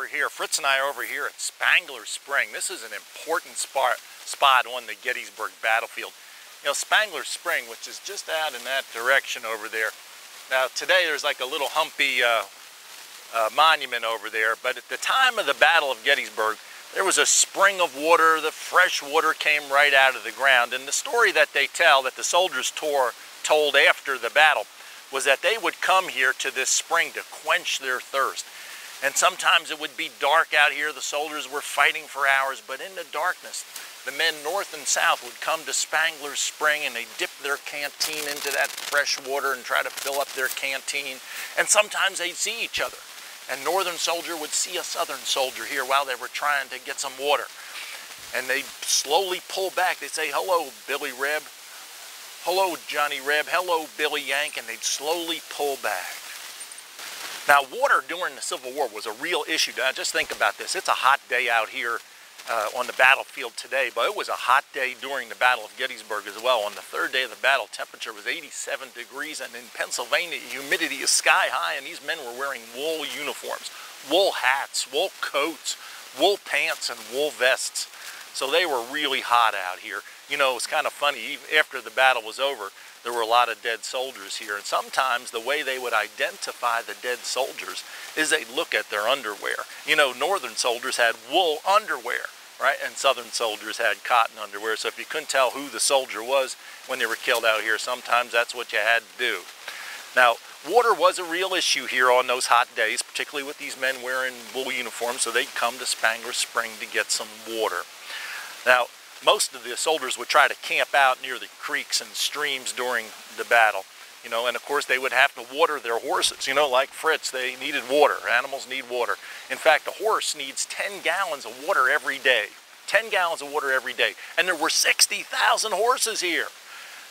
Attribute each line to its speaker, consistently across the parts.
Speaker 1: over here. Fritz and I are over here at Spangler Spring. This is an important spot on the Gettysburg battlefield. You know, Spangler Spring, which is just out in that direction over there. Now today there's like a little humpy monument over there, but at the time of the Battle of Gettysburg, there was a spring of water. The fresh water came right out of the ground. And the story that they tell, that the soldiers told after the battle, was that they would come here to this spring to quench their thirst. And sometimes it would be dark out here. The soldiers were fighting for hours, but in the darkness, the men north and south would come to Spangler Spring and they'd dip their canteen into that fresh water and try to fill up their canteen. And sometimes they'd see each other. A northern soldier would see a southern soldier here while they were trying to get some water. And they'd slowly pull back. They'd say, "Hello, Billy Reb. Hello, Johnny Reb. Hello, Billy Yank." And they'd slowly pull back. Now, water during the Civil War was a real issue. Now, just think about this. It's a hot day out here on the battlefield today, but it was a hot day during the Battle of Gettysburg as well. On the third day of the battle, temperature was 87 degrees, and in Pennsylvania, humidity is sky high, and these men were wearing wool uniforms, wool hats, wool coats, wool pants, and wool vests. So they were really hot out here. You know, it's kind of funny, even after the battle was over, there were a lot of dead soldiers here, and sometimes the way they would identify the dead soldiers is they'd look at their underwear. You know, northern soldiers had wool underwear, right? And southern soldiers had cotton underwear. So if you couldn't tell who the soldier was when they were killed out here, sometimes that's what you had to do. Now, water was a real issue here on those hot days, particularly with these men wearing wool uniforms, so they'd come to Spangler Spring to get some water. Now, most of the soldiers would try to camp out near the creeks and streams during the battle, you know, and of course they would have to water their horses, you know, like Fritz, they needed water. Animals need water. In fact, a horse needs 10 gallons of water every day. 10 gallons of water every day. And there were 60,000 horses here.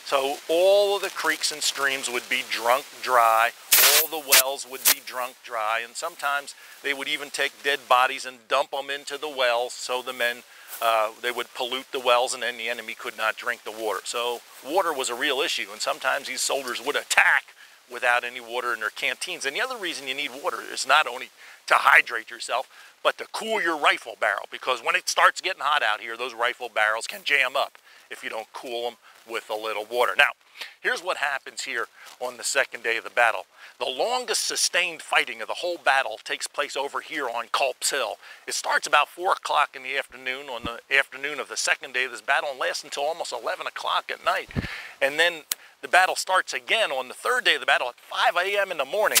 Speaker 1: So all of the creeks and streams would be drunk dry. All the wells would be drunk dry. And sometimes they would even take dead bodies and dump them into the wells so the men they would pollute the wells, and then the enemy could not drink the water. So water was a real issue, and sometimes these soldiers would attack without any water in their canteens. And the other reason you need water is not only to hydrate yourself, but to cool your rifle barrel, because when it starts getting hot out here, those rifle barrels can jam up if you don't cool them with a little water. Now, here's what happens here on the second day of the battle. The longest sustained fighting of the whole battle takes place over here on Culps Hill. It starts about 4 o'clock in the afternoon on the afternoon of the second day of this battle and lasts until almost 11 o'clock at night. And then the battle starts again on the third day of the battle at 5 a.m. in the morning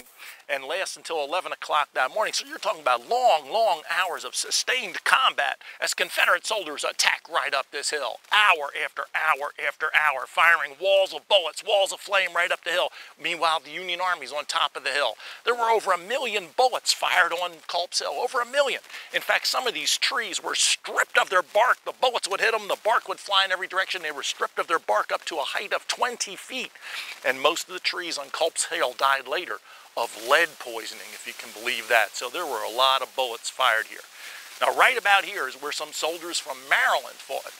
Speaker 1: and lasts until 11 o'clock that morning. So you're talking about long, long hours of sustained combat as Confederate soldiers attack right up this hill, hour after hour after hour, firing walls of bullets, walls of flame right up the hill. Meanwhile, the Union Army's on top of the hill. There were over 1 million bullets fired on Culps Hill, over 1 million. In fact, some of these trees were stripped of their bark. The bullets would hit them, the bark would fly in every direction. They were stripped of their bark up to a height of 20 feet. And most of the trees on Culps Hill died later of lead poisoning, if you can believe that. So there were a lot of bullets fired here. Now, right about here is where some soldiers from Maryland fought.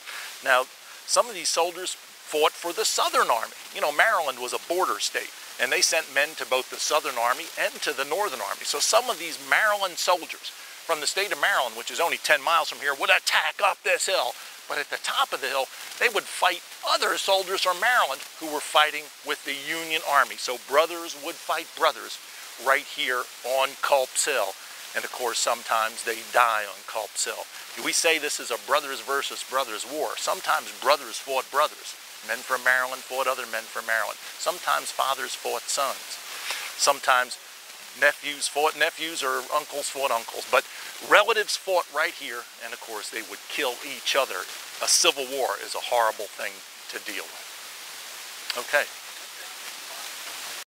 Speaker 1: Now, some of these soldiers fought for the Southern Army. You know, Maryland was a border state, and they sent men to both the Southern Army and to the Northern Army. So some of these Maryland soldiers from the state of Maryland, which is only 10 miles from here, would attack up this hill. But at the top of the hill, they would fight other soldiers from Maryland who were fighting with the Union Army. So brothers would fight brothers right here on Culps Hill. And of course, sometimes they die on Culps Hill. We say this is a brothers versus brothers war. Sometimes brothers fought brothers. Men from Maryland fought other men from Maryland. Sometimes fathers fought sons. Sometimes nephews fought nephews, or uncles fought uncles. But relatives fought right here, and of course they would kill each other. A civil war is a horrible thing to deal with. Okay.